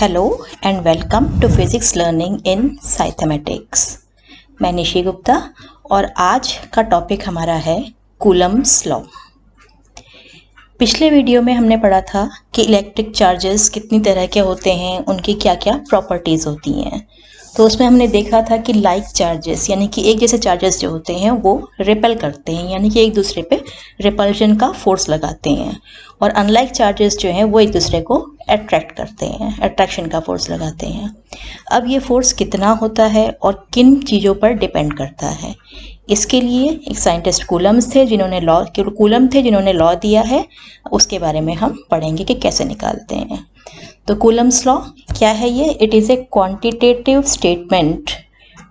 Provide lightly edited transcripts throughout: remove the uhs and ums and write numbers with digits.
Hello and welcome to physics learning in साइथमेटिक्स। मैं निशी गुप्ता और आज का टॉपिक हमारा है कूलम्ब्स लॉ। पिछले वीडियो में हमने पढ़ा था कि इलेक्ट्रिक चार्जेस कितनी तरह के होते हैं, उनकी क्या क्या प्रॉपर्टीज़ होती हैं। तो उसमें हमने देखा था कि लाइक चार्जेस यानी कि एक जैसे चार्जेस जो होते हैं वो रिपेल करते हैं, यानी कि एक दूसरे पे रिपल्शन का फोर्स लगाते हैं, और अनलाइक चार्जेस जो हैं वो एक दूसरे को अट्रैक्ट करते हैं, अट्रैक्शन का फोर्स लगाते हैं। अब ये फोर्स कितना होता है और किन चीज़ों पर डिपेंड करता है, इसके लिए एक साइंटिस्ट कूलम थे जिन्होंने लॉ दिया है। उसके बारे में हम पढ़ेंगे कि कैसे निकालते हैं। तो कूलम्स लॉ क्या है ये? It is a quantitative statement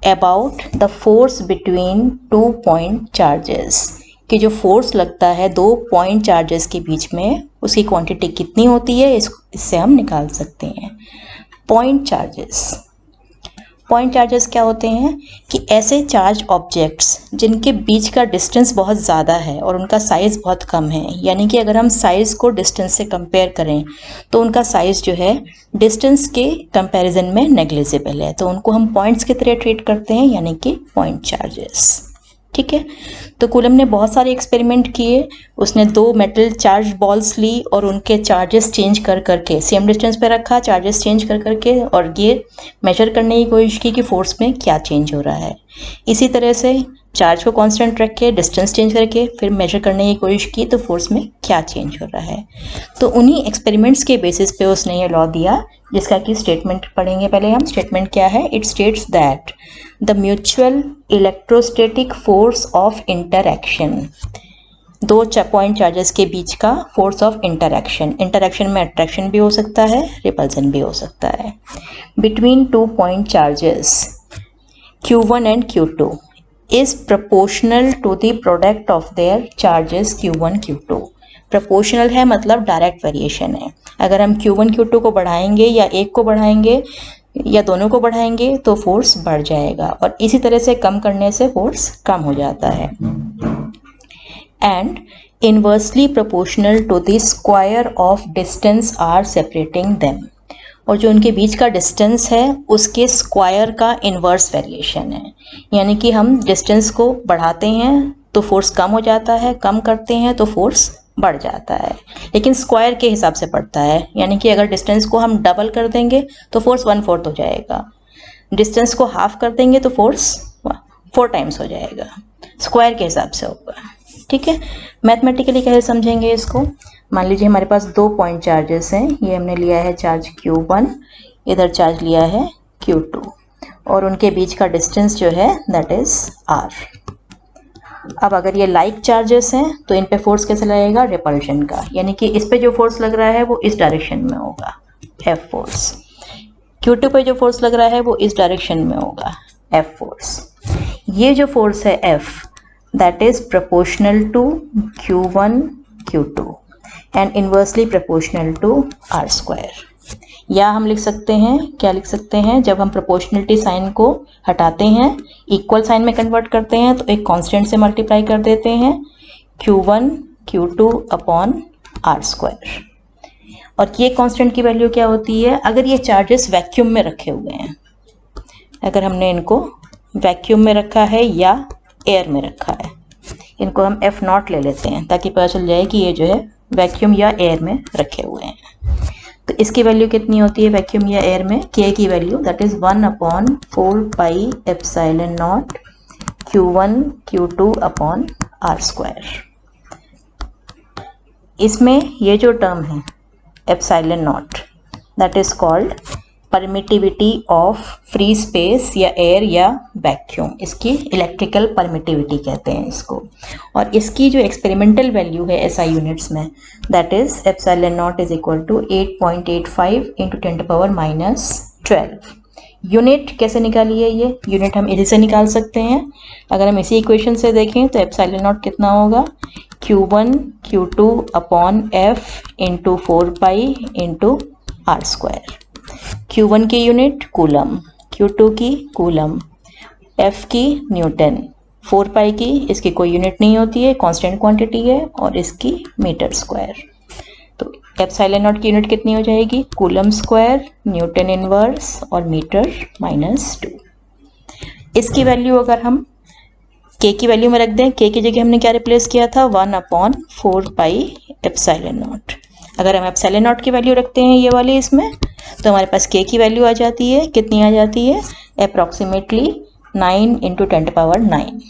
about the force between 2 point charges, कि जो फोर्स लगता है 2 पॉइंट चार्जेस के बीच में उसकी क्वांटिटी कितनी होती है, इससे हम निकाल सकते हैं। पॉइंट चार्जेस क्या होते हैं कि ऐसे चार्ज ऑब्जेक्ट्स जिनके बीच का डिस्टेंस बहुत ज़्यादा है और उनका साइज़ बहुत कम है, यानी कि अगर हम साइज़ को डिस्टेंस से कंपेयर करें तो उनका साइज़ जो है डिस्टेंस के कंपैरिजन में नेग्लिजिबल है, तो उनको हम पॉइंट्स की तरह ट्रीट करते हैं, यानी कि पॉइंट चार्जेस। ठीक है, तो कूलम ने बहुत सारे एक्सपेरिमेंट किए। उसने 2 मेटल चार्ज बॉल्स ली और उनके चार्जेस चेंज कर करके सेम डिस्टेंस पे रखा, चार्जेस चेंज कर करके, और ये मेजर करने की कोशिश की कि फोर्स में क्या चेंज हो रहा है। इसी तरह से चार्ज को कांस्टेंट रख के डिस्टेंस चेंज करके फिर मेजर करने की कोशिश की तो फोर्स में क्या चेंज हो रहा है। तो उन्हीं एक्सपेरिमेंट्स के बेसिस पे उसने ये लॉ दिया, जिसका कि स्टेटमेंट पढ़ेंगे। पहले हम स्टेटमेंट क्या है। It states that the mutual electrostatic force of interaction, 2 point charges के बीच का फोर्स ऑफ इंटरएक्शन में अट्रैक्शन भी हो सकता है, रिपल्सन भी हो सकता है, between 2 point charges Q1 and Q2 is proportional to the product of their charges Q1 Q2। Proportional है मतलब डायरेक्ट वेरिएशन है। अगर हम Q1 Q2 को बढ़ाएंगे या एक को बढ़ाएंगे या दोनों को बढ़ाएंगे तो फोर्स बढ़ जाएगा, और इसी तरह से कम करने से फोर्स कम हो जाता है। And inversely proportional to the square of distance are separating them, और जो उनके बीच का डिस्टेंस है उसके स्क्वायर का इन्वर्स वेरिएशन है, यानी कि हम डिस्टेंस को बढ़ाते हैं तो फोर्स कम हो जाता है, कम करते हैं तो फोर्स बढ़ जाता है, लेकिन स्क्वायर के हिसाब से बढ़ता है। यानी कि अगर डिस्टेंस को हम डबल कर देंगे तो फोर्स 1/4 हो जाएगा, डिस्टेंस को हाफ कर देंगे तो फोर्स 4 टाइम्स हो जाएगा, स्क्वायर के हिसाब से होगा। ठीक है, मैथमेटिकली कैसे समझेंगे इसको। मान लीजिए हमारे पास 2 पॉइंट चार्जेस हैं। ये हमने लिया है चार्ज Q1, इधर चार्ज लिया है Q2, और उनके बीच का डिस्टेंस जो है दैट इज R। अब अगर ये लाइक चार्जेस हैं तो इन पे फोर्स कैसे लगेगा? रिपल्शन का, यानी कि इस पे जो फोर्स लग रहा है वो इस डायरेक्शन में होगा, F फोर्स। Q2 पे जो फोर्स लग रहा है वो इस डायरेक्शन में होगा, F फोर्स। ये जो फोर्स है F that is proportional to Q1 Q2 and inversely proportional to R square। या हम लिख सकते हैं, क्या लिख सकते हैं, जब हम प्रोपोर्शनलिटी साइन को हटाते हैं इक्वल साइन में कन्वर्ट करते हैं तो एक कांस्टेंट से मल्टीप्लाई कर देते हैं, Q1 Q2 upon R square. और ये कांस्टेंट की वैल्यू क्या होती है? अगर ये चार्जेस वैक्यूम में रखे हुए हैं, अगर हमने इनको वैक्यूम में रखा है या एयर में रखा है, इनको हम F0 ले लेते हैं ताकि पता चल जाए कि ये जो है वैक्यूम या एयर में रखे हुए हैं। तो इसकी वैल्यू कितनी होती है वैक्यूम या एयर में? K की value that is 1/4 pi epsilon naught Q1 Q2 upon R square. इसमें ये जो टर्म है epsilon naught that is called permittivity of free space या एयर या वैक्यूम, इसकी इलेक्ट्रिकल परमिटिविटी कहते हैं इसको। और इसकी जो एक्सपेरिमेंटल वैल्यू है SI यूनिट्स में that is epsilon naught is equal to 8.85 into 10⁻12। Unit कैसे निकाली है? ये यूनिट हम इसी से निकाल सकते हैं। अगर हम इसी इक्वेशन से देखें तो एप्सिलॉन नॉट कितना होगा? Q1 Q2 upon F into 4 pi into R square. Q1 की यूनिट कूलम, Q2 की कूलम, F की न्यूटन, 4 पाई की इसकी कोई यूनिट नहीं होती है, कांस्टेंट क्वांटिटी है, और इसकी मीटर स्क्वायर। तो एप्सिलॉन नॉट की यूनिट कितनी हो जाएगी, कूलम स्क्वायर, न्यूटन इनवर्स और मीटर -2। इसकी वैल्यू अगर हम k की वैल्यू में रख दें, k की जगह हमने क्या रिप्लेस किया था, 1/4 पाई एप्सिलॉन नॉट। अगर हम एप्सिलॉन नॉट की वैल्यू रखते हैं ये वाली इसमें, तो हमारे पास k की वैल्यू आ जाती है, कितनी आ जाती है, अप्रॉक्सीमेटली 9 × 10⁹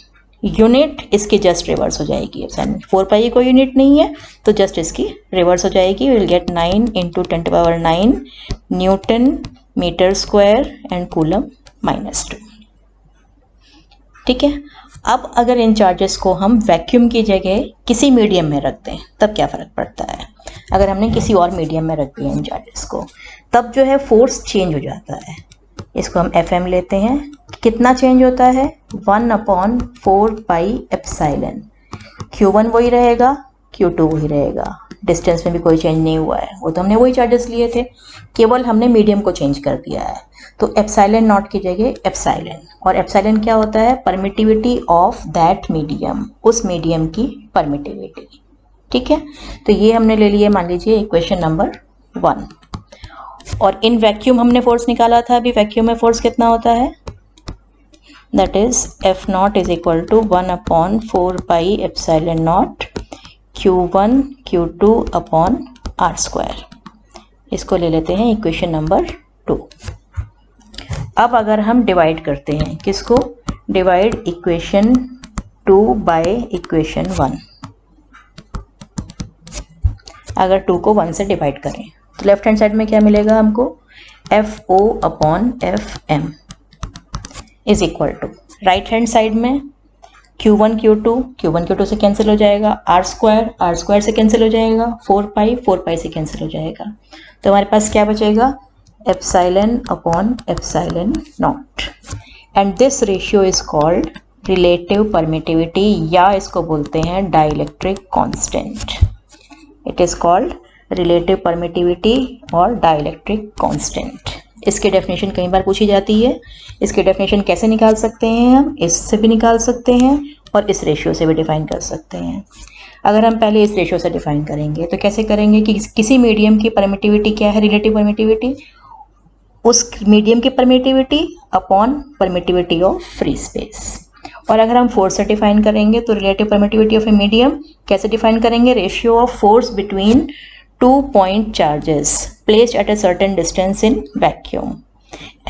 यूनिट इसकी जस्ट रिवर्स हो जाएगी। 4 पाई कोई यूनिट नहीं है तो जस्ट इसकी रिवर्स हो जाएगी। Will get 9 × 10⁹ newton metre square and coulomb -2। ठीक है। अब अगर इन चार्जेस को हम वैक्यूम की जगह किसी मीडियम में रख दें तब क्या फ़र्क पड़ता है। अगर हमने किसी और मीडियम में रख दिया इन चार्जेस को, तब जो है फोर्स चेंज हो जाता है। इसको हम FM लेते हैं, कितना चेंज होता है, 1/4 पाई एप्सिलॉन। Q1 वही रहेगा, Q2 वही रहेगा, डिस्टेंस में भी कोई चेंज नहीं हुआ है, वो तो हमने वही चार्जेस लिए थे, केवल हमने मीडियम को चेंज कर दिया है। तो एप्सिलॉन नॉट की जगह एप्सिलॉन, और एप्सिलॉन क्या होता है, परमिटिविटी ऑफ दैट मीडियम, उस मीडियम की परमिटिविटी। ठीक है, तो ये हमने ले लिए, मान लीजिए इक्वेशन नंबर 1। और इन वैक्यूम हमने फोर्स निकाला था, अभी वैक्यूम में फोर्स कितना होता है, that is F0 = 1/4 pi epsilon naught Q1 Q2 upon R²। इसको ले लेते हैं इक्वेशन नंबर 2। अब अगर हम डिवाइड करते हैं, किसको डिवाइड, इक्वेशन 2 बाय इक्वेशन 1। अगर 2 को 1 से डिवाइड करें तो लेफ्ट हैंड साइड में क्या मिलेगा हमको, FO/FM is equal to, right hand side में Q1 Q2 से कैंसिल हो जाएगा, R² से कैंसिल हो जाएगा, 4 पाई से कैंसिल हो जाएगा, तो हमारे पास क्या बचेगा, epsilon epsilon naught. And this ratio is called relative permittivity, या इसको बोलते हैं dielectric constant. It is called relative permittivity और डाइलेक्ट्रिक कांस्टेंट। इसकी डेफिनेशन कई बार पूछी जाती है। इसकी डेफिनेशन कैसे निकाल सकते हैं हम, इससे भी निकाल सकते हैं और इस रेशियो से भी डिफाइन कर सकते हैं। अगर हम पहले इस रेशियो से डिफाइन करेंगे तो कैसे करेंगे कि किसी मीडियम की परमिटिविटी क्या है, रिलेटिव परमिटिविटी, उस मीडियम की permittivity upon permittivity of free space. और अगर हम फोर्स से डिफाइन करेंगे तो relative permittivity of a medium कैसे डिफाइन करेंगे, ratio of force between 2 point charges placed at a certain distance in vacuum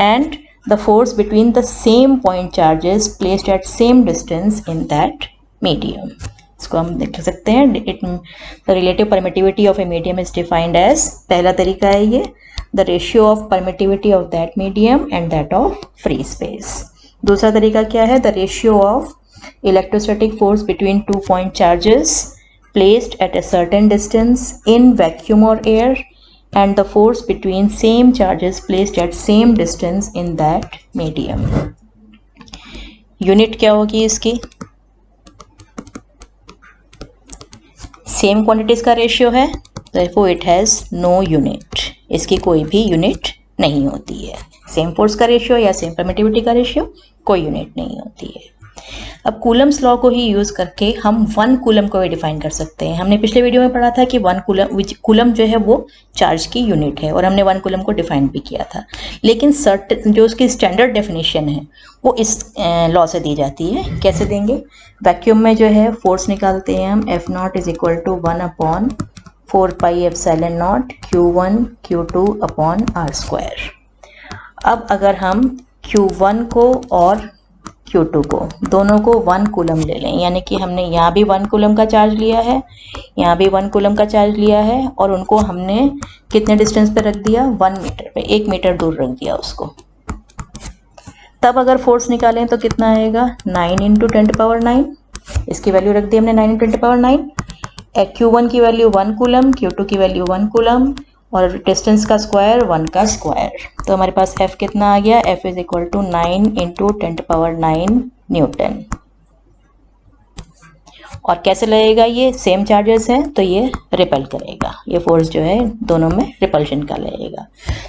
and the force between the same point charges placed at same distance in that medium. इसको हम देख सकते हैं, the relative permittivity of a medium is defined as, पहला तरीका है ये, the ratio of permittivity of that medium and that of free space. दूसरा तरीका क्या है, the ratio of electrostatic force between 2 point charges placed at a certain distance in vacuum or air and the force between same charges placed at same distance in that medium. Unit क्या होगी इसकी, same quantities का ratio है, therefore it has no unit, इसकी कोई भी unit नहीं होती है। सेम फोर्स का रेशियो या सेम परमिटिविटी का रेशियो, कोई यूनिट नहीं होती है। अब कूलम्स लॉ को ही यूज़ करके हम 1 कूलम को भी डिफाइन कर सकते हैं। हमने पिछले वीडियो में पढ़ा था कि 1 कूलम जो है वो चार्ज की यूनिट है और हमने 1 कूलम को डिफाइन भी किया था, लेकिन जो उसकी स्टैंडर्ड डेफिनेशन है वो इस लॉ से दी जाती है। कैसे देंगे, वैक्यूम में जो है फोर्स निकालते हैं हम, F0 = 1/4 pi epsilon naught Q1 Q2 upon R²। अब अगर हम Q1 को और Q2 को दोनों को 1 कूलम ले लें, यानी कि हमने यहाँ भी 1 कूलम का चार्ज लिया है, यहाँ भी 1 कूलम का चार्ज लिया है, और उनको हमने कितने डिस्टेंस पे रख दिया, 1 मीटर पे, 1 मीटर दूर रख दिया उसको। तब अगर फोर्स निकालें तो कितना आएगा, 9 × 10⁹। इसकी वैल्यू रख दी हमने 9 × 10⁹। Q1 की वैल्यू 1 कूलम, Q2 की वैल्यू 1 कूलम, और डिस्टेंस का स्क्वायर 1 का स्क्वायर, तो हमारे पास F कितना आ गया, F = 9 × 10⁹ न्यूटन। और कैसे लगेगा, ये सेम चार्जेस हैं तो ये रिपेल करेगा, ये फोर्स जो है दोनों में रिपल्शन का लगेगा।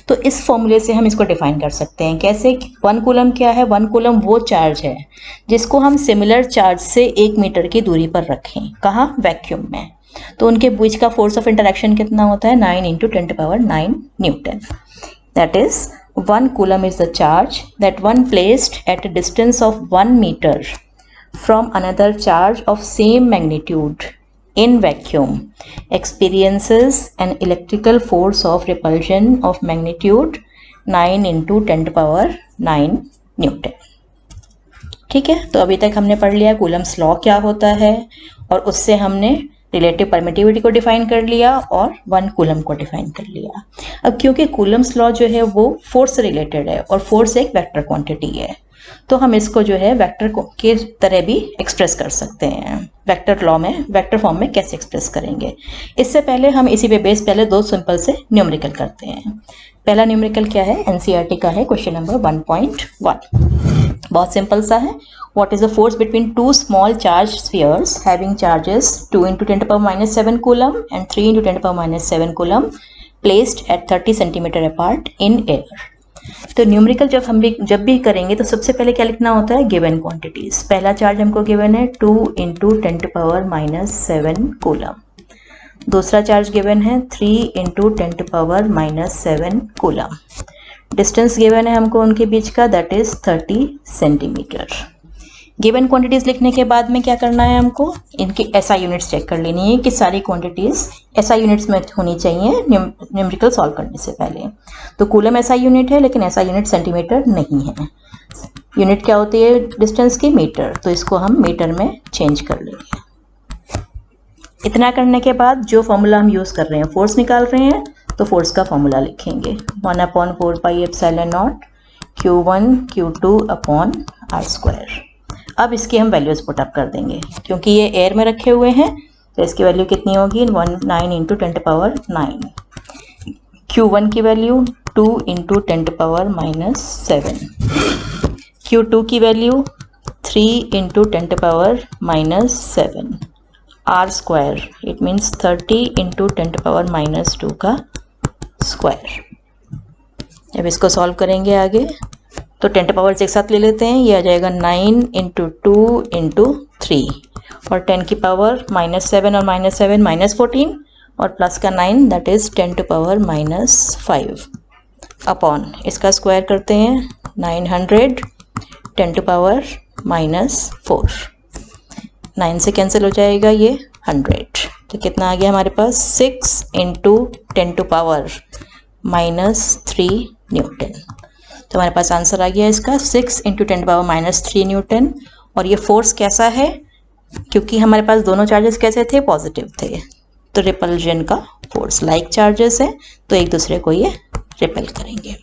तो इस फॉर्मूले से हम इसको डिफाइन कर सकते हैं। कैसे, 1 कूलम क्या है, 1 कूलम वो चार्ज है जिसको हम सिमिलर चार्ज से 1 मीटर की दूरी पर रखें, कहाँ, वैक्यूम में। तो उनके बीच का फोर्स ऑफ इंटरेक्शन कितना होता है 9 into 10⁹ newton. That is 1 coulomb is the charge that one placed at a distance of 1 metre from another charge of same magnitude in vacuum experiences an electrical force of repulsion of magnitude 9 into 10⁹ Newton. ठीक है, तो अभी तक हमने पढ़ लिया Coulomb's law क्या होता है और उससे हमने रिलेटिव परमिटिविटी को डिफाइन कर लिया और 1 कूलम को डिफाइन कर लिया। अब क्योंकि कूलम्स लॉ जो है वो फोर्स से रिलेटेड है और फोर्स एक वेक्टर क्वांटिटी है, तो हम इसको जो है वेक्टर के तरह भी एक्सप्रेस कर सकते हैं। वेक्टर लॉ में वेक्टर फॉर्म में कैसे एक्सप्रेस करेंगे, इससे पहले हम इसी पे बेस पहले 2 सिंपल से न्यूमेरिकल करते हैं। पहला न्यूमेरिकल क्या है, एनसीईआरटी का है, क्वेश्चन नंबर 1.1। बहुत सिंपल सा है। What is the force between 2 small charge spheres having charges 2 into 10⁻⁷ coulomb and 3 into 10⁻⁷ coulomb placed at 30 centimetre apart in air. तो न्यूमेरिकल जब भी करेंगे तो सबसे पहले क्या लिखना होता है, गिवन क्वांटिटीज। पहला चार्ज हमको गिवन है 2 इंटू 10⁻⁷ कूलम, दूसरा चार्ज गिवन है 3 इंटू 10⁻⁷ कूलम, डिस्टेंस गिवन है हमको उनके बीच का that is 30 centimetre. Given quantities लिखने के बाद में क्या करना है, हमको इनकी एसआई यूनिट्स चेक कर लेनी है कि सारी क्वांटिटीज एसआई यूनिट्स में होनी चाहिए न्यूमेरिकल सॉल्व करने से पहले। तो कूलम एसआई यूनिट है लेकिन एसआई यूनिट सेंटीमीटर नहीं है। यूनिट क्या होती है डिस्टेंस की, मीटर, तो इसको हम मीटर में चेंज कर लेंगे। इतना करने के बाद जो फॉर्मूला हम यूज कर रहे हैं, फोर्स निकाल रहे हैं, तो फोर्स का फॉर्मूला लिखेंगे 1/4πε0 Q1 Q2 अपॉन r²। अब इसकी हम वैल्यूज पुट अप कर देंगे, क्योंकि ये एयर में रखे हुए हैं तो इसकी वैल्यू कितनी होगी 9 इंटू 10⁻⁹। Q1 की वैल्यू 2 इंटू 10⁻⁷, Q2 की value 3 into 10⁻⁷, r², it means 30 into 10⁻⁻² का स्क्वायर। अब इसको सॉल्व करेंगे आगे, तो 10 पावर्स एक साथ ले लेते हैं, ये आ जाएगा 9 इंटू 2 इंटू 3 और 10 की पावर -7 और -7 -14 और प्लस का 9 दैट इज 10⁻⁻5 अपॉन इसका स्क्वायर करते हैं 900 10⁻⁻4। 9 से कैंसिल हो जाएगा ये 100, तो कितना आ गया हमारे पास 6 इंटू 10⁻⁻3 न्यूटन। तो हमारे पास आंसर आ गया इसका 6 इंटू 10⁻⁻3 न्यूटन। और ये फोर्स कैसा है, क्योंकि हमारे पास दोनों चार्जेस कैसे थे, पॉजिटिव थे, तो रिपल्जन का फोर्स, लाइक चार्जेस है तो एक दूसरे को ये रिपेल करेंगे।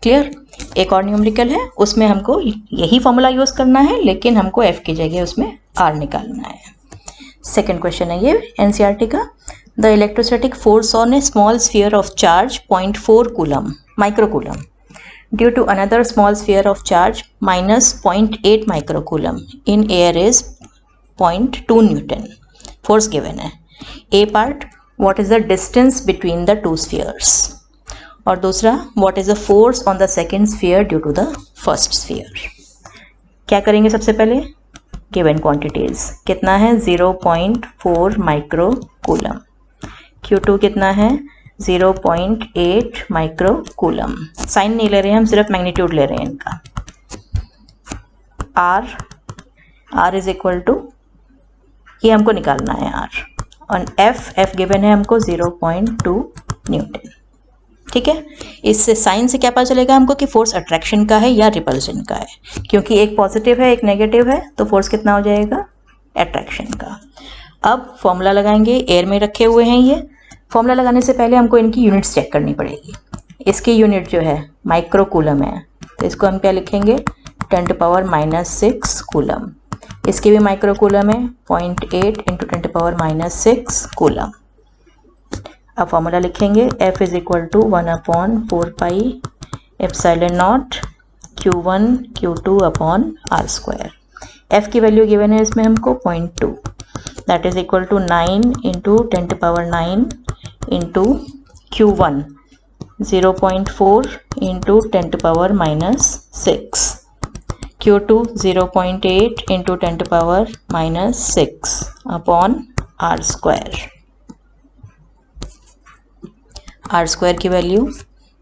क्लियर। एक और न्यूमेरिकल है, उसमें हमको यही फॉर्मूला यूज करना है लेकिन हमको एफ की जगह उसमें आर निकालना है। सेकेंड क्वेश्चन है ये एनसीईआरटी का। The electrostatic force on a small sphere of charge 0.4 coulomb microcoulomb due to another small sphere of charge -0.8 microcoulomb in air is 0.2 newton. Force given है। A part, what is the distance between the two spheres, और दूसरा what is the force on the second sphere due to the first sphere. क्या करेंगे सबसे पहले, given quantities कितना है 0.4 microcoulomb, Q2 कितना है 0.8 माइक्रोकूलम। साइन नहीं ले रहे हैं हम, सिर्फ मैग्नीट्यूड ले रहे हैं इनका। R इज इक्वल टू, ये हमको निकालना है R, और F गिवन है हमको 0.2 न्यूटन। ठीक है, इससे साइन से क्या पता चलेगा हमको कि फोर्स अट्रैक्शन का है या रिपल्शन का है, क्योंकि एक पॉजिटिव है एक नेगेटिव है, तो फोर्स कितना हो जाएगा अट्रैक्शन का। अब फॉर्मूला लगाएंगे, एयर में रखे हुए हैं ये। फॉर्मूला लगाने से पहले हमको इनकी यूनिट्स चेक करनी पड़ेगी। इसकी यूनिट जो है माइक्रोकूलम है, तो इसको हम क्या लिखेंगे 10⁻⁻6 कूलम। इसकी भी माइक्रोकूलम है 0.8 इंटू 10⁻⁻6 कूलम। अब फॉर्मूला लिखेंगे F is equal to 1/4πε0 Q1 Q2 upon r²। F की वैल्यू गिवन है इसमें हमको 0.2, that is equal to 9 into 10⁻9 into Q1 0.4 into 10⁻⁻6, Q2 0.8 into 10⁻⁻6 upon are square की वैल्यू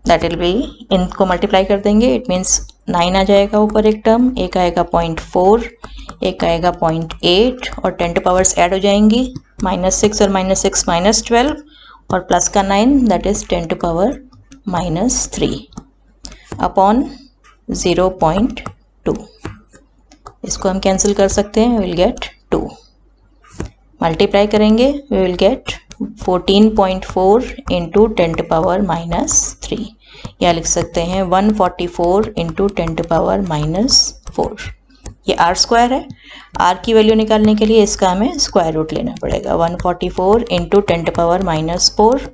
दैट विल बी, इनको multiply कर देंगे, इट मीन्स 9 आ जाएगा ऊपर एक टर्म, एक आएगा 0.4, एक आएगा 0.8 और 10 टू पावर्स ऐड हो जाएंगी, -6 और -6 -12 और प्लस का 9 that is 10 to power -3 upon 0.2। इसको हम कैंसिल कर सकते हैं, विल गेट 2। मल्टीप्लाई करेंगे we will get 14.4 into 10 to power -3, या लिख सकते हैं 144 इंटू 10 टू पावर -4। ये आर स्क्वायर है। आर की वैल्यू निकालने के लिए इसका हमें स्क्वायर रूट लेना पड़ेगा। 144 इंटू 10 टू पावर -4,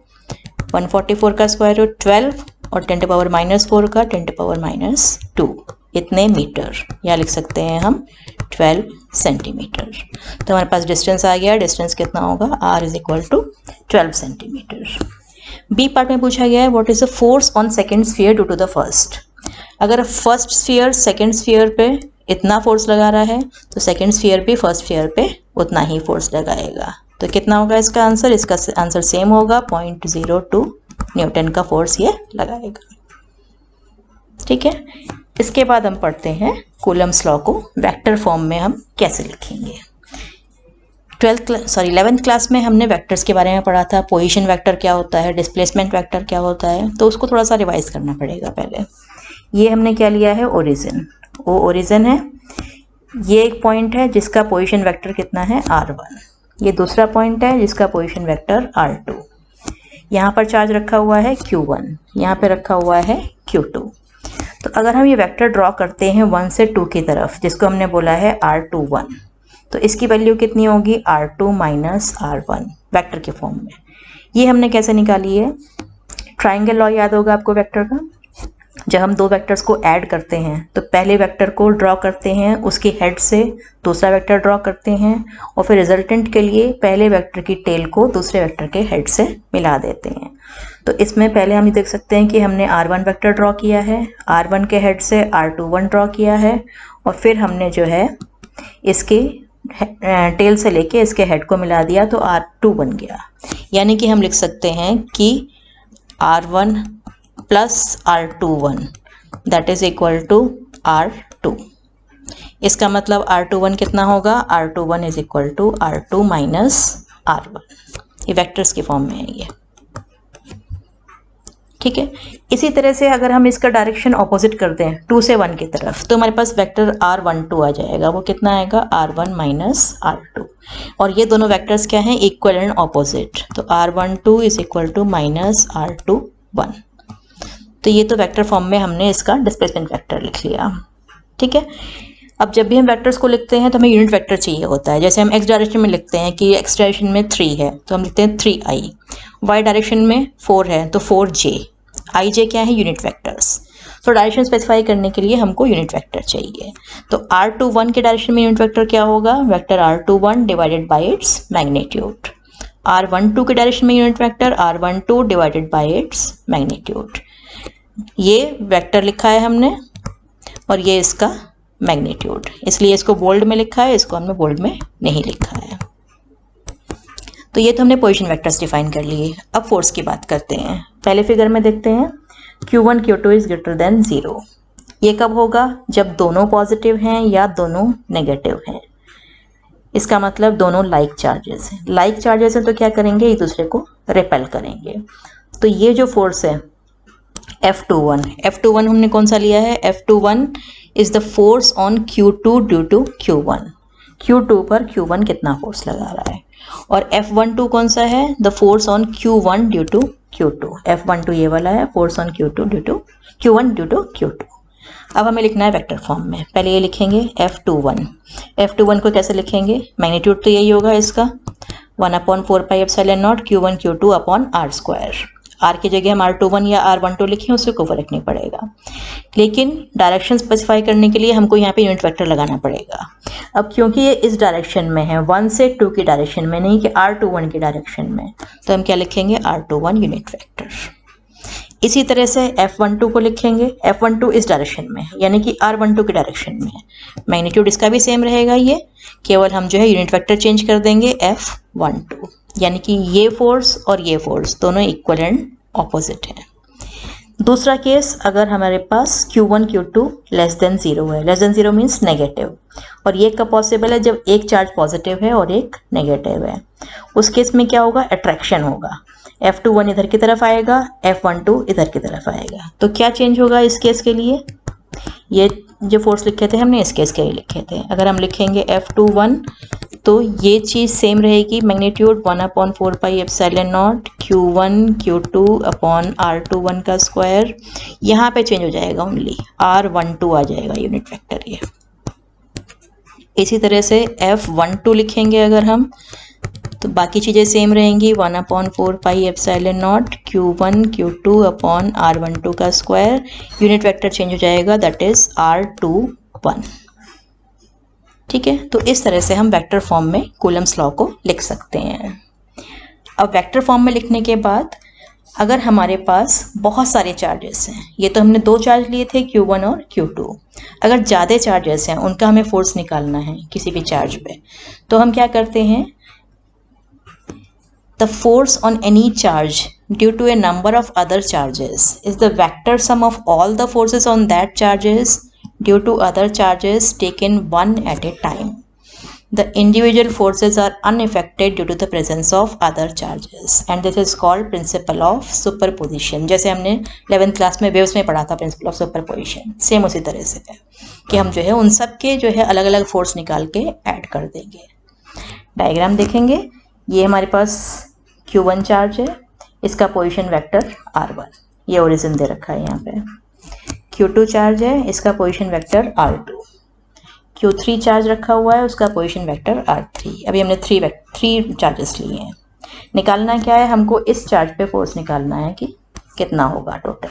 144 का स्क्वायर रूट 12 और 10 टू पावर -4 का 10 टू पावर -2, इतने मीटर, या लिख सकते हैं हम 12 सेंटीमीटर। तो हमारे पास डिस्टेंस आ गया। डिस्टेंस कितना होगा? r is equal to 12 centimetre. B part में पूछा गया है what is the force on second sphere due to the first. अगर फर्स्ट स्फीयर सेकेंड स्फीयर पे इतना फोर्स लगा रहा है तो सेकेंड स्फीयर भी फर्स्ट स्फीयर पे उतना ही फोर्स लगाएगा। तो कितना होगा इसका आंसर? इसका आंसर सेम होगा, 0.02 न्यूटन का फोर्स ये लगाएगा। ठीक है, इसके बाद हम पढ़ते हैं कूलम्स लॉ को वेक्टर फॉर्म में हम कैसे लिखेंगे। 11th क्लास में हमने वेक्टर्स के बारे में पढ़ा था। पोजीशन वेक्टर क्या होता है, डिस्प्लेसमेंट वेक्टर क्या होता है, तो उसको थोड़ा सा रिवाइज करना पड़ेगा पहले। ये हमने क्या लिया है? ओरिजिन। वो ओरिजिन है, ये एक पॉइंट है जिसका पोजीशन वेक्टर कितना है? r1। ये दूसरा पॉइंट है जिसका पोजीशन वेक्टर r2। यहाँ पर चार्ज रखा हुआ है q1, यहाँ पे रखा हुआ है q2। तो अगर हम ये वेक्टर ड्रॉ करते हैं 1 से 2 की तरफ, जिसको हमने बोला है r21, तो इसकी वैल्यू कितनी होगी? r2 माइनस r1 वेक्टर के फॉर्म में। ये हमने कैसे निकाली है? ट्राइंगल लॉ याद होगा आपको वेक्टर का। जब हम दो वेक्टर्स को ऐड करते हैं तो पहले वेक्टर को ड्रॉ करते हैं, उसके हेड से दूसरा वेक्टर ड्रॉ करते हैं और फिर रिजल्टेंट के लिए पहले वेक्टर की टेल को दूसरे वेक्टर के हेड से मिला देते हैं। तो इसमें पहले हम ये देख सकते हैं कि हमने r1 वेक्टर ड्रॉ किया है, r1 के हेड से r21 ड्रॉ किया है और फिर हमने जो है इसके टेल से लेके इसके हेड को मिला दिया तो r2 बन गया। यानी कि हम लिख सकते हैं कि r1 plus r21 that is equal to r2। इसका मतलब r21 कितना होगा? r21 is equal to r2 minus r1। ये वेक्टर्स के फॉर्म में है ये। ठीक है, इसी तरह से अगर हम इसका डायरेक्शन ऑपोजिट कर दें 2 से 1 की तरफ, तो हमारे पास वेक्टर r12 आ जाएगा। वो कितना आएगा? r1 minus r2। और ये दोनों वेक्टर्स क्या हैं? Equal and opposite. तो r12 is equal to minus r21। तो ये तो वेक्टर फॉर्म में हमने इसका डिस्प्लेसमेंट वेक्टर लिख लिया। ठीक है, अब जब भी हम वेक्टर्स को लिखते हैं तो हमें यूनिट वेक्टर चाहिए होता है। जैसे हम x डायरेक्शन में लिखते हैं कि x डायरेक्शन में 3 है तो हम लिखते हैं 3i, y डायरेक्शन में 4 है तो 4j। ij क्या है? Unit vectors. तो डायरेक्शन स्पेसिफाई करने के लिए हमको यूनिट वेक्टर चाहिए। तो r21 के डायरेक्शन में यूनिट वेक्टर क्या होगा? Vector r21 divided by its magnitude. r12 के डायरेक्शन में unit vector r12 divided by its magnitude. ये वेक्टर लिखा है हमने और ये इसका मैग्नीट्यूड, इसलिए इसको बोल्ड में लिखा है, इसको हमने बोल्ड में नहीं लिखा है। तो ये तो हमने पोजीशन वेक्टर्स डिफाइन कर लिए। अब फोर्स की बात करते हैं। पहले फिगर में देखते हैं Q1 Q2 is greater than 0। ये कब होगा? जब दोनों पॉजिटिव हैं या दोनों नेगेटिव हैं। इसका मतलब दोनों लाइक चार्जेस हैं। लाइक चार्जेस हैं तो क्या करेंगे? एक दूसरे को रिपेल करेंगे। तो ये जो फोर्स है F21 हमने कौन सा लिया है? F21 is the force on Q2 due to Q1। Q2 पर Q1 कितना फोर्स लगा रहा है। और F12 कौन सा है? The force on Q1 due to Q2। F12 ये वाला है, force on Q1 due to Q2। अब हमें लिखना है वेक्टर फॉर्म में। पहले ये लिखेंगे F21 को कैसे लिखेंगे? मैग्नीट्यूड तो यही होगा इसका 1/4πε0 Q1 Q2 upon r square. r की जगह हम r21 या r12 लिखें, उससे कोई फर्क नहीं पड़ेगा, लेकिन डायरेक्शन स्पेसिफाई करने के लिए हमको यहाँ पे यूनिट वेक्टर लगाना पड़ेगा। अब क्योंकि ये इस डायरेक्शन में है, 1 से 2 की डायरेक्शन में, नहीं कि r21 की डायरेक्शन में, तो हम क्या लिखेंगे? r21 unit vector. इसी तरह से F12 को लिखेंगे, F12 इस डायरेक्शन में है यानी कि R12 की डायरेक्शन में है, मैग्नीट्यूड इसका भी सेम रहेगा, ये केवल हम जो है यूनिट वेक्टर चेंज कर देंगे F12, यानी कि ये फोर्स और ये फोर्स दोनों इक्वल एंड ऑपोजिट है। दूसरा केस, अगर हमारे पास Q1 Q2 लेस देन 0 है, लेस देन 0 मीन्स नेगेटिव, और ये कब पॉसिबल है, जब एक चार्ज पॉजिटिव है और एक नेगेटिव है। उस केस में क्या होगा, अट्रैक्शन होगा, F21 इधर की तरफ आएगा, F12 इधर की तरफ आएगा। तो क्या चेंज होगा इस केस के लिए, ये जो फोर्स लिखे थे हमने इस केस के लिए लिखे थे, अगर हम लिखेंगे F21 तो ये चीज़ सेम रहेगी, magnitude 1/4 pi epsilon naught Q1 Q2 upon R21 का स्क्वायर। यहाँ पे चेंज हो जाएगा, ओनली R12 आ जाएगा यूनिट वेक्टर ये। इसी तरह से F12 लिखेंगे अगर हम, तो बाकी चीज़ें सेम रहेंगी, 1/4 pi epsilon naught Q1 Q2 upon R12 का स्क्वायर। यूनिट वेक्टर चेंज हो जाएगा, दैट इज R21। ठीक है, तो इस तरह से हम वेक्टर फॉर्म में कूलम्स लॉ को लिख सकते हैं। अब वेक्टर फॉर्म में लिखने के बाद अगर हमारे पास बहुत सारे चार्जेस हैं, ये तो हमने 2 चार्ज लिए थे Q1 और Q2, अगर ज़्यादा चार्जेस हैं उनका हमें फोर्स निकालना है किसी भी चार्ज पे, तो हम क्या करते हैं, the force on any charge due to a number of other charges is the vector sum of all the forces on that charges due to other charges taken one at a time. The individual forces are unaffected due to the presence of other charges and this is called principle of superposition। जैसे हमने 11th class में waves में पढ़ा था principle of superposition, same उसी तरह से है कि हम जो है उन सब के जो है अलग अलग फोर्स निकाल के ऐड कर देंगे। डायग्राम देखेंगे, ये हमारे पास Q1 चार्ज है, इसका पोजीशन वेक्टर R1, ये ओरिजिन दे रखा है यहाँ पे। Q2 चार्ज है, इसका position vector R2। Q3 charge रखा हुआ है, उसका पोजीशन वेक्टर R3। अभी हमने 3 चार्जेस लिए हैं। निकालना क्या है, हमको इस चार्ज पे फोर्स निकालना है कि कितना होगा टोटल,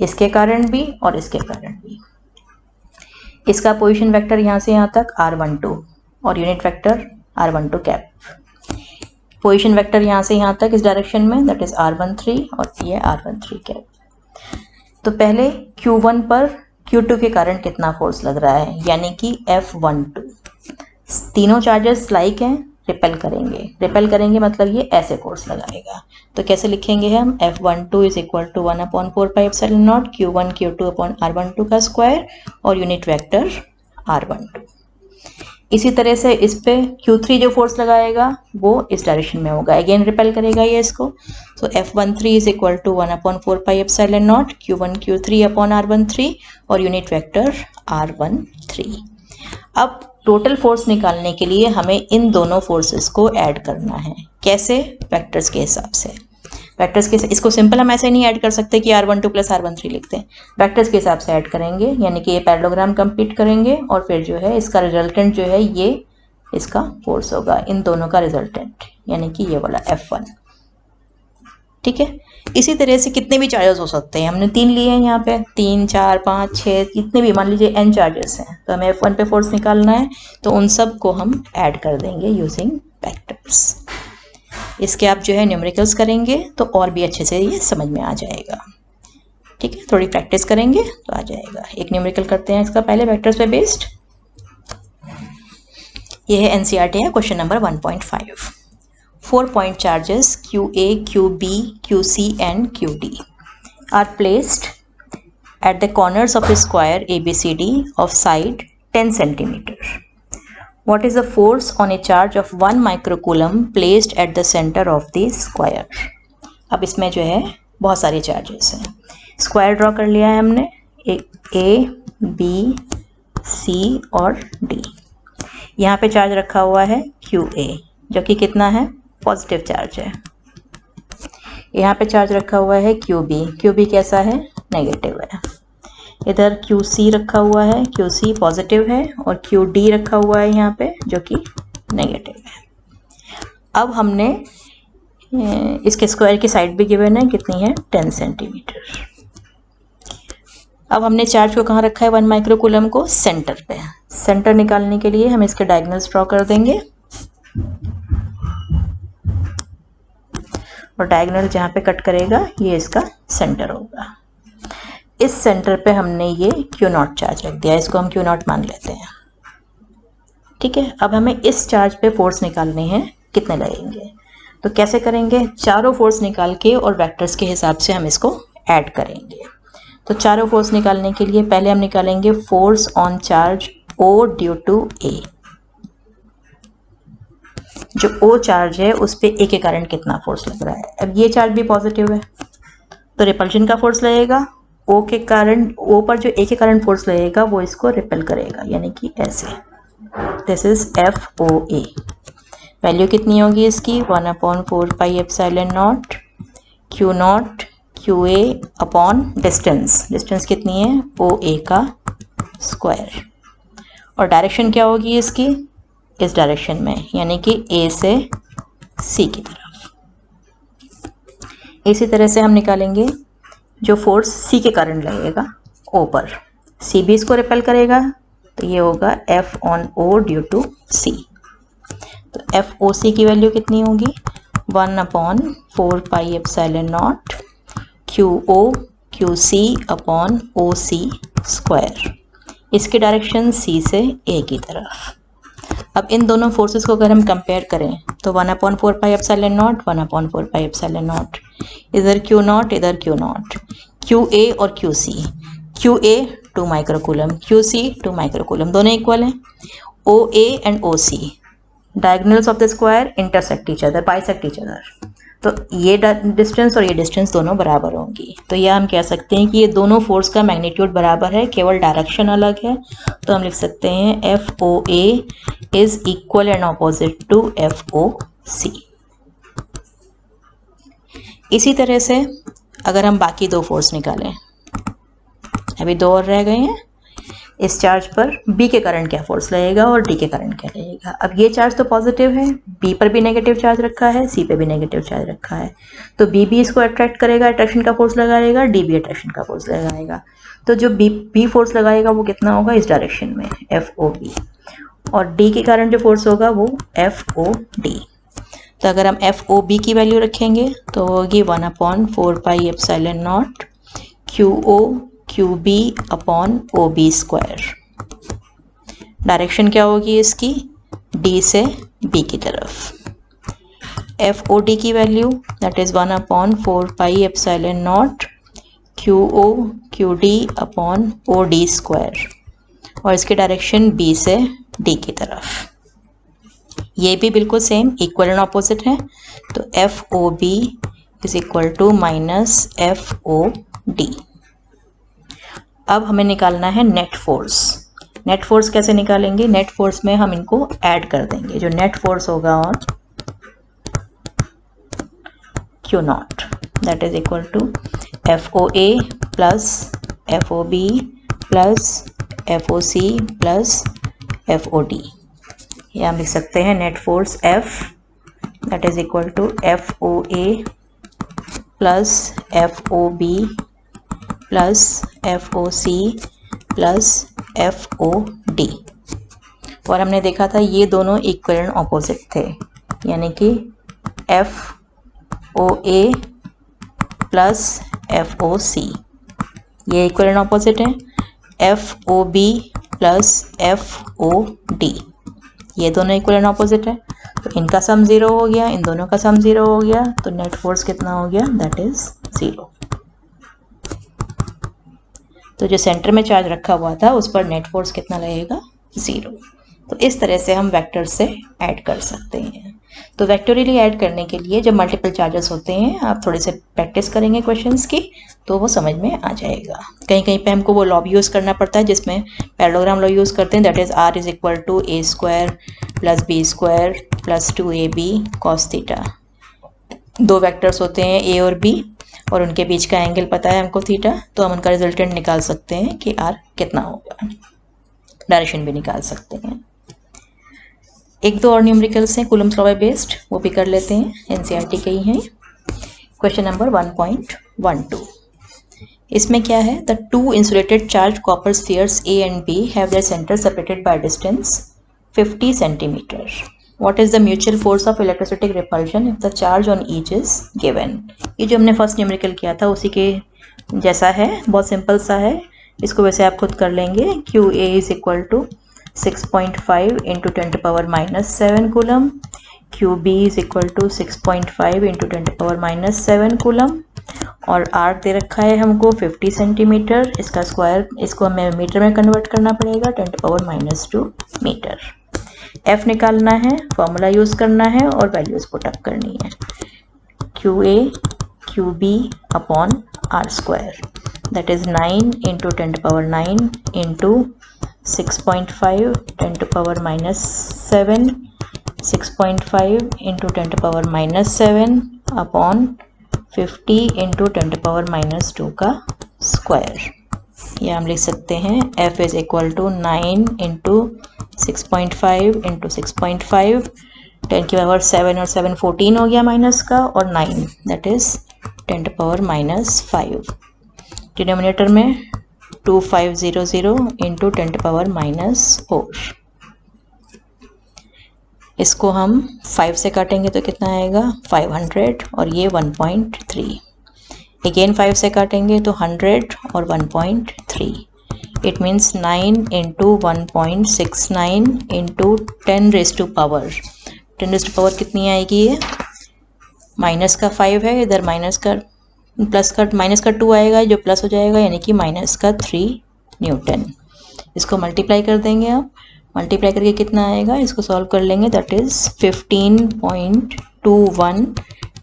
इसके कारण भी और इसके कारण भी। इसका पोजीशन वेक्टर यहाँ से यहाँ तक R12 और unit vector R12 cap. Position vector यहाँ से यहाँ तक इस डायरेक्शन में, दैट इज R13 और ये R13 कैप। तो पहले Q1 पर Q2 के कारण कितना फोर्स लग रहा है, यानी कि F12। तीनों चार्जेस लाइक हैं, रिपेल करेंगे मतलब ये ऐसे फोर्स लगाएगा। तो कैसे लिखेंगे हम, F12 is equal to 1/4 pi epsilon naught Q1 Q2 upon R12 का स्क्वायर और यूनिट वेक्टर R12। इसी तरह से इस पे Q3 जो फोर्स लगाएगा वो इस डायरेक्शन में होगा, अगेन रिपेल करेगा ये इसको। तो F13 is equal to 1/4 pi epsilon naught Q1 Q3 upon R13 और यूनिट वेक्टर R13। अब टोटल फोर्स निकालने के लिए हमें इन दोनों फोर्सेस को ऐड करना है, कैसे, वेक्टर्स के हिसाब से। वेक्टर्स के, इसको सिंपल हम ऐसे नहीं ऐड कर सकते कि R12 प्लस R13 लिखते हैं, वेक्टर्स के हिसाब से ऐड करेंगे, यानी कि ये पैरेललोग्राम कंप्लीट करेंगे और फिर जो है इसका रिजल्टेंट जो है ये इसका फोर्स होगा, इन दोनों का रिजल्टेंट, यानी कि ये वाला F1। ठीक है, इसी तरह से कितने भी चार्जेस हो सकते हैं, हमने 3 लिए हैं यहाँ पे, 3 4 5 6 कितने भी, मान लीजिए n चार्जेस हैं, तो हमें F1 पे फोर्स निकालना है, तो उन सब को हम ऐड कर देंगे यूजिंग वेक्टर्स। इसके आप जो है न्यूमेरिकल्स करेंगे तो और भी अच्छे से ये समझ में आ जाएगा। ठीक है, थोड़ी प्रैक्टिस करेंगे तो आ जाएगा। एक न्यूमेरिकल करते हैं इसका पहले, वेक्टर्स पे बेस्ड। ये है NCERT है, question number 1.5। 4 point charges QA, QB, QC and QD are placed at the corners of a square ABCD of side 10 centimeter. What is the force on a charge of 1 microcoulomb placed at the center of the square? अब इसमें जो है बहुत सारे charges हैं, square draw कर लिया है हमने, A, B, C और D। यहाँ पे चार्ज रखा हुआ है QA जो कि कितना है, पॉजिटिव चार्ज है। यहाँ पे चार्ज रखा हुआ है QB कैसा है, नेगेटिव है। इधर QC रखा हुआ है, QC पॉजिटिव है और QD रखा हुआ है यहाँ पे जो कि नेगेटिव है। अब हमने इसके स्क्वायर की साइड भी गिवन है, कितनी है, 10 सेंटीमीटर। अब हमने चार्ज को कहाँ रखा है, 1 माइक्रोकूलम को सेंटर पे। सेंटर निकालने के लिए हम इसके डायगोनल्स ड्रॉ कर देंगे। और डायगोनल जहाँ पे कट करेगा ये इसका सेंटर होगा। इस सेंटर पे हमने ये Q0 चार्ज रख दिया, इसको हम Q0 मान लेते हैं। ठीक है, अब हमें इस चार्ज पे फोर्स निकालने हैं, कितने लगेंगे। तो कैसे करेंगे, चारों फोर्स निकाल के और वेक्टर्स के हिसाब से हम इसको ऐड करेंगे। तो चारों फोर्स निकालने के लिए पहले हम निकालेंगे force on charge O due to A। जो O चार्ज है उस पे A के कारण कितना फोर्स लग रहा है। अब ये चार्ज भी पॉजिटिव है तो रिपल्शन का फोर्स लगेगा। O के कारण, O पर जो A के कारण फोर्स लगेगा वो इसको रिपेल करेगा, यानी कि ऐसे। This is FOA। वैल्यू कितनी होगी इसकी, 1/4 pi epsilon not Q0 QA upon distance. Distance कितनी है, OA का स्क्वायर। और डायरेक्शन क्या होगी इसकी, इस डायरेक्शन में, यानी कि A से C की तरफ। इसी तरह से हम निकालेंगे जो फोर्स C के कारण लगेगा O पर। C भी इसको रिपेल करेगा तो ये होगा F on O due to C। तो FOC की वैल्यू कितनी होगी, 1/4 pi epsilon naught QO QC upon OC square. इसकी डायरेक्शन C से A की तरफ। अब इन दोनों फोर्सेस को अगर हम कंपेयर करें तो 1/4 pi epsilon not 1/4 pi epsilon not, इधर Q0 इधर Q0, QA और QC, QA 2 microcoulomb QC 2 microcoulomb, दोनों इक्वल हैं। OA and OC diagonals of the square intersect each other, bisect each other. तो ये डिस्टेंस और ये डिस्टेंस दोनों बराबर होंगी। तो यह हम कह सकते हैं कि ये दोनों फोर्स का मैग्नीट्यूड बराबर है, केवल डायरेक्शन अलग है। तो हम लिख सकते हैं FOA is equal and opposite to FOC। इसी तरह से अगर हम बाकी दो फोर्स निकालें, अभी दो और रह गए हैं। इस चार्ज पर B के कारण क्या फोर्स लगेगा और D के कारण क्या लगेगा। अब ये चार्ज तो पॉजिटिव है, B पर भी नेगेटिव चार्ज रखा है, C पे भी नेगेटिव चार्ज रखा है। तो B भी इसको अट्रैक्ट करेगा, अट्रैक्शन का फोर्स लगाएगा, D भी अट्रैक्शन का फोर्स लगाएगा। तो जो B फोर्स लगाएगा वो कितना होगा, इस डायरेक्शन में FOB, और D के कारण जो फोर्स होगा वो FOD। तो अगर हम FOB की वैल्यू रखेंगे तो होगी 1/4 pi epsilon naught QO QB upon OB square. Direction क्या होगी इसकी, D से B की तरफ। FOD की value that is 1/4 pi epsilon naught QO QD upon OD square, और इसकी डायरेक्शन B से D की तरफ। ये भी बिल्कुल सेम इक्वल एंड ऑपोजिट है। तो FOB is equal to minus FOD। अब हमें निकालना है नेट फोर्स। नेट फोर्स कैसे निकालेंगे, नेट फोर्स में हम इनको ऐड कर देंगे। जो नेट फोर्स होगा on Q0 that is equal to FOA plus FOB plus FOC plus FOD। या हम लिख सकते हैं net force F that is equal to FOA plus FOB plus FOC plus FOD। और हमने देखा था ये दोनों इक्वल एंड ऑपोजिट थे, यानी कि FOA प्लस FOC ये इक्वल एंड ऑपोजिट है। FOB प्लस FOD ये दोनों इक्वल एंड ऑपोजिट है। तो इनका सम 0 हो गया, इन दोनों का सम 0 हो गया, तो नेट फोर्स कितना हो गया, दैट इज 0। तो जो सेंटर में चार्ज रखा हुआ था उस पर नेट फोर्स कितना लगेगा, 0। तो इस तरह से हम वेक्टर से ऐड कर सकते हैं। तो वेक्टोरियली ऐड करने के लिए जब मल्टीपल चार्जेस होते हैं, आप थोड़े से प्रैक्टिस करेंगे क्वेश्चंस की तो वो समझ में आ जाएगा। कहीं कहीं पे हमको वो लॉ भी यूज़ करना पड़ता है जिसमें पैरेललोग्राम लॉ यूज़ करते हैं, that is R is equal to A square plus B square plus 2AB cos theta. दो वेक्टर्स होते हैं A और B और उनके बीच का एंगल पता है हमको थीटा, तो हम उनका रिजल्टेंट निकाल सकते हैं कि R कितना होगा। डायरेक्शन भी निकाल सकते हैं। एक दो और न्यूमेरिकल्स हैं कूलम्स लॉ बेस्ड, वो भी कर लेते हैं, NCERT के ही हैं। Question number 1.12। इसमें क्या है, the two insulated charge copper spheres A and B have their centre separated by distance 50 centimetre. What is the mutual force of electrostatic repulsion if the charge on each is given. ये जो हमने first numerical किया था उसी के जैसा है, बहुत सिंपल सा है। इसको वैसे आप खुद कर लेंगे। Q A is equal to 6.5 into 10⁻⁷ coulomb, Q B is equal to 6.5 into 10⁻⁷ coulomb, और आर्क दे रखा है हमको 50 सेंटीमीटर। इसका स्क्वायर, इसको हमें मीटर में कन्वर्ट करना पड़ेगा, 10⁻⁻² मीटर। एफ निकालना है, फॉर्मूला यूज़ करना है और वैल्यूज़ पुट अप करनी है। Q A Q B upon are square, that is 9 into 10⁻⁹ into 6.5 10⁻⁷, 6.5 into 10⁻⁷ upon 50 into 10⁻⁻² का स्क्वायर। या हम लिख सकते हैं f is equal to 9 into 6.5 into 6.5, 10⁻⁷ और 7 14 हो गया माइनस का, और 9 दैट इज 10⁻⁵। डिनोमिनेटर में 2500 इंटू 10⁻⁴। इसको हम 5 से काटेंगे तो कितना आएगा 500, और ये 1.3। अगेन 5 से काटेंगे तो 100 और 1.3। It means 9 into 1.69 into 10⁻⁴। 10⁻⁴ कितनी आएगी? ये माइनस का 5 है, इधर माइनस का 2 आएगा, जो प्लस हो जाएगा, यानी कि -3 न्यूटन। इसको मल्टीप्लाई कर देंगे आप। मल्टीप्लाई करके कितना आएगा, इसको सॉल्व कर लेंगे, दैट इज़ 15.21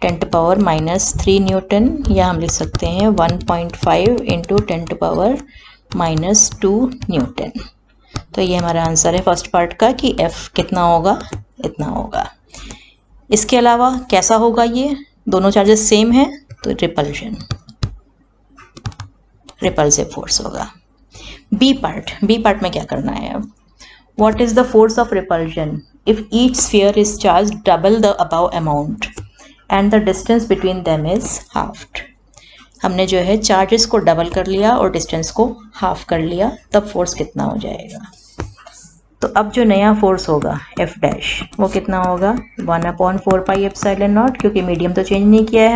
10⁻⁻³ न्यूटन, या हम लिख सकते हैं 1.5 इंटू 10⁻⁻² न्यूटन। तो ये हमारा आंसर है फर्स्ट पार्ट का कि F कितना होगा, इतना होगा। इसके अलावा कैसा होगा, ये दोनों चार्जेस सेम हैं तो रिपल्सिव फोर्स होगा। बी पार्ट में क्या करना है अब, What is the force of repulsion if each sphere is charged double the above amount and the distance between them is halved? हमने जो है चार्जेस को डबल कर लिया और डिस्टेंस को हाफ कर लिया, तब फोर्स कितना हो जाएगा। तो अब जो नया फोर्स होगा F डैश, वो कितना होगा 1/4πε0, क्योंकि मीडियम तो चेंज नहीं किया है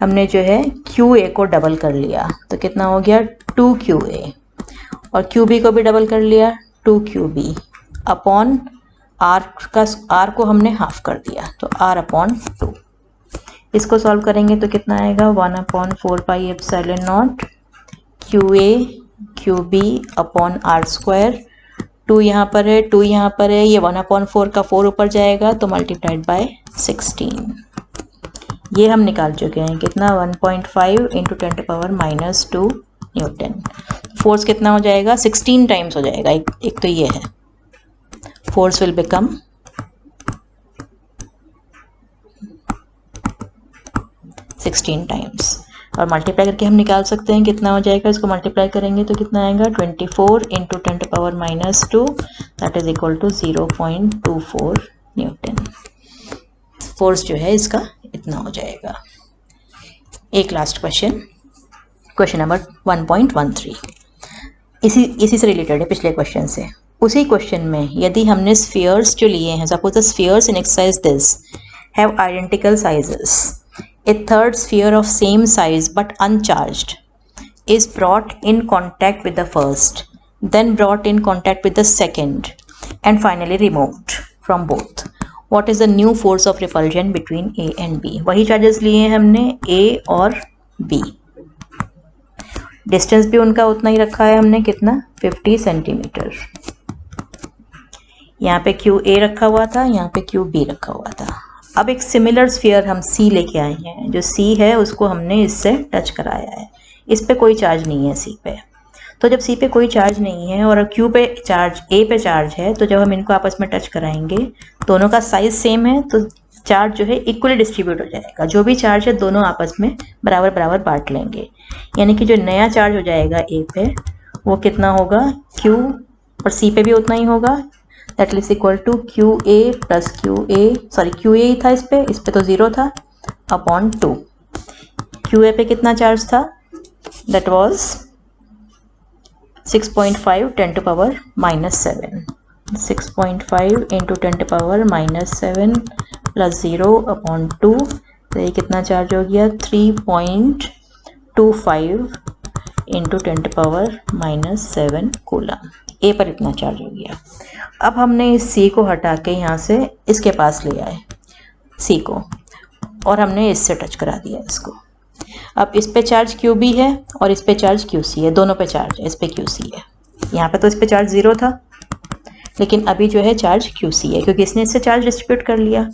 हमने जो है QA को डबल कर लिया, तो कितना हो गया 2QA, और QB को भी डबल कर लिया 2QB अपॉन R को हमने हाफ कर दिया, तो R/2। इसको सॉल्व करेंगे तो कितना आएगा 1/4πε0 QA QB अपॉन R²। 2 यहाँ पर है, 2 यहाँ पर है, ये 1/4 का 4 ऊपर जाएगा तो मल्टीप्लाइड बाय 16। ये हम निकाल चुके हैं कितना 1.5 इंटू 10⁻⁻² न्यूटन। फोर्स कितना हो जाएगा 16 टाइम्स हो जाएगा। एक तो ये है, फोर्स विल बिकम 16 टाइम्स, और मल्टीप्लाई करके हम निकाल सकते हैं कितना हो जाएगा। इसको मल्टीप्लाई करेंगे तो कितना आएगा 24 into 10⁻⁻², that is equal to 0.24 newton. Force जो है इसका इतना हो जाएगा। एक लास्ट क्वेश्चन नंबर 1.13 इसी से रिलेटेड है पिछले क्वेश्चन से। उसी क्वेश्चन में यदि हमने स्फीयर्स जो लिए हैं, suppose the spheres in exercise this have identical sizes, a third sphere of same size but uncharged is brought in contact with the first, then brought in contact with the second, and finally removed from both. What is the new force of repulsion between A and B? वही charges लिए हैं हमने A और B, distance भी उनका उतना ही रखा है हमने, कितना 50 सेंटीमीटर। यहाँ पे QA रखा हुआ था, यहाँ पे QB रखा हुआ था। अब एक सिमिलर स्फीयर हम C लेके आए हैं, जो C है उसको हमने इससे टच कराया है, इस पे कोई चार्ज नहीं है C पे। तो जब C पे कोई चार्ज नहीं है और Q पे चार्ज, A पे चार्ज है, तो जब हम इनको आपस में टच कराएंगे, दोनों का साइज सेम है, तो चार्ज जो है इक्वली डिस्ट्रीब्यूट हो जाएगा। जो भी चार्ज है दोनों आपस में बराबर बराबर बांट लेंगे, यानी कि जो नया चार्ज हो जाएगा A पे वो कितना होगा Q, और C पे भी उतना ही होगा, that is equal to QA plus QA ही था इस पे तो 0 था अपॉन 2। QA पे कितना चार्ज था, दैट वाज 6.5 10⁻⁷, 6.5 इंटू 10⁻⁻7 प्लस 0/2, तो ये कितना चार्ज हो गया 3.25 इंटू 10⁻⁻7 कूलम। ए पर इतना चार्ज हो गया। अब हमने इस सी को हटा के यहाँ से इसके पास ले आए सी को, और हमने इससे टच करा दिया इसको। अब इस पे चार्ज क्यू बी है और इस पे चार्ज क्यू सी है, दोनों पे चार्ज है, इस पे क्यू सी है। यहाँ पे तो इस पे चार्ज 0 था, लेकिन अभी जो है चार्ज क्यू सी है क्योंकि इसने इससे चार्ज डिस्ट्रीब्यूट कर लिया।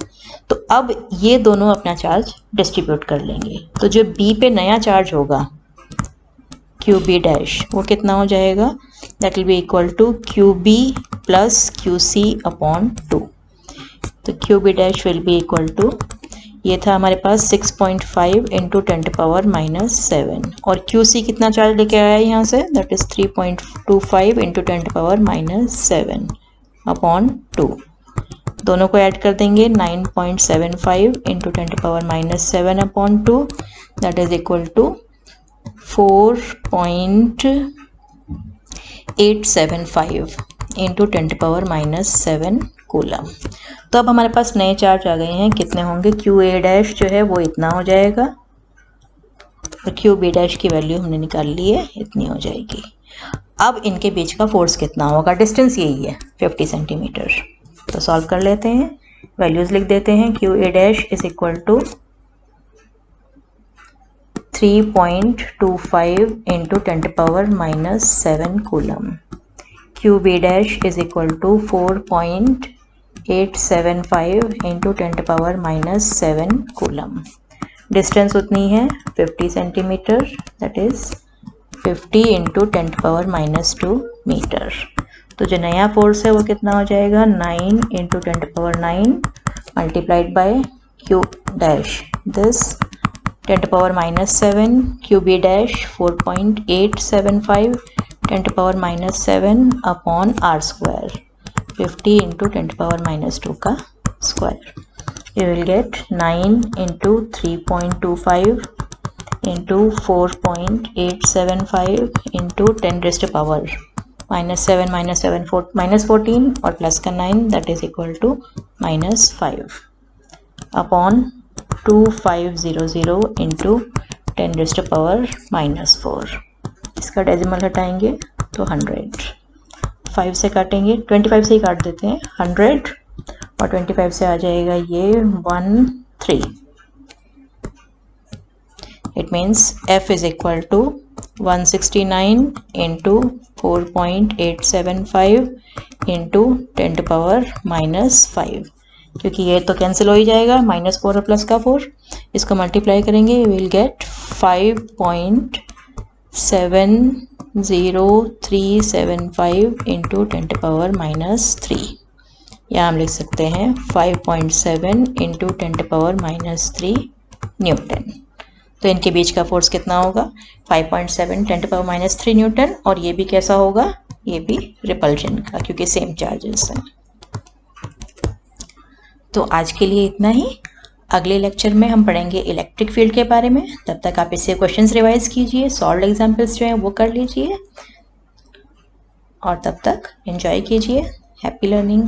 तो अब ये दोनों अपना चार्ज डिस्ट्रीब्यूट कर लेंगे, तो जो बी पे नया चार्ज होगा क्यू बी डैश, वो कितना हो जाएगा, that will be equal to Q B plus Q C upon 2। तो Q B dash will be equal to, ये था हमारे पास 6.5 इंटू 10⁻⁻7, और क्यू सी कितना चार्ज लेके आया है यहाँ से, दैट इज 3.25 इंटू 10⁻⁻7 अपॉन 2। दोनों को ऐड कर देंगे, 9.75 into 10⁻⁻7 upon 2, that is equal to 4.875 into 10⁻⁻7 coulomb. तो अब हमारे पास नए चार्ज आ गए हैं, कितने होंगे, क्यू ए डैश जो है वो इतना हो जाएगा, और क्यू बी डैश की वैल्यू हमने निकाल ली है, इतनी हो जाएगी। अब इनके बीच का फोर्स कितना होगा, डिस्टेंस यही है 50 सेंटीमीटर। तो सॉल्व कर लेते हैं, वैल्यूज लिख देते हैं। Q A dash is equal to 3.25 into 10⁻⁻7 coulomb, Q B dash is equal to 4.875 into 10⁻⁻7 coulomb. Distance उतनी है 50 centimetre, that is 50 into 10⁻⁻2 metre. तो जो नया फोर्स है वो कितना हो जाएगा, 9 into 10⁻9 multiplied by Q dash this 10⁻⁻7, Q B dash 4.875 10⁻⁻7 upon are square 50 into 10⁻⁻2 का square. You will get 9 into 3.25 into 4.875 into 10 raised to power -7 -14 और प्लस का 9, that is equal to -5 upon 2500 into 10 raised to power -4। इसका decimal हटाएंगे तो 100, 5 से काटेंगे, 25 से ही काट देते हैं, 100 और 25 से आ जाएगा ये 13। It means F is equal to 169 into 4.875 into 10⁻⁻5, क्योंकि ये तो कैंसिल हो ही जाएगा, -4 और प्लस का 4, इसको मल्टीप्लाई करेंगे, विल गेट 5.70375 इंटू 10⁻⁻3, या हम लिख सकते हैं 5.7 इंटू 10⁻⁻3 न्यूटन। तो इनके बीच का फोर्स कितना होगा, 5.7 10⁻⁻3 न्यूटन, और ये भी कैसा होगा, ये भी रिपल्जन का, क्योंकि सेम चार्जेस हैं। तो आज के लिए इतना ही, अगले लेक्चर में हम पढ़ेंगे इलेक्ट्रिक फील्ड के बारे में। तब तक आप इससे क्वेश्चंस रिवाइज कीजिए, सॉल्व एग्जाम्पल्स जो हैं वो कर लीजिए, और तब तक एंजॉय कीजिए। Happy learning.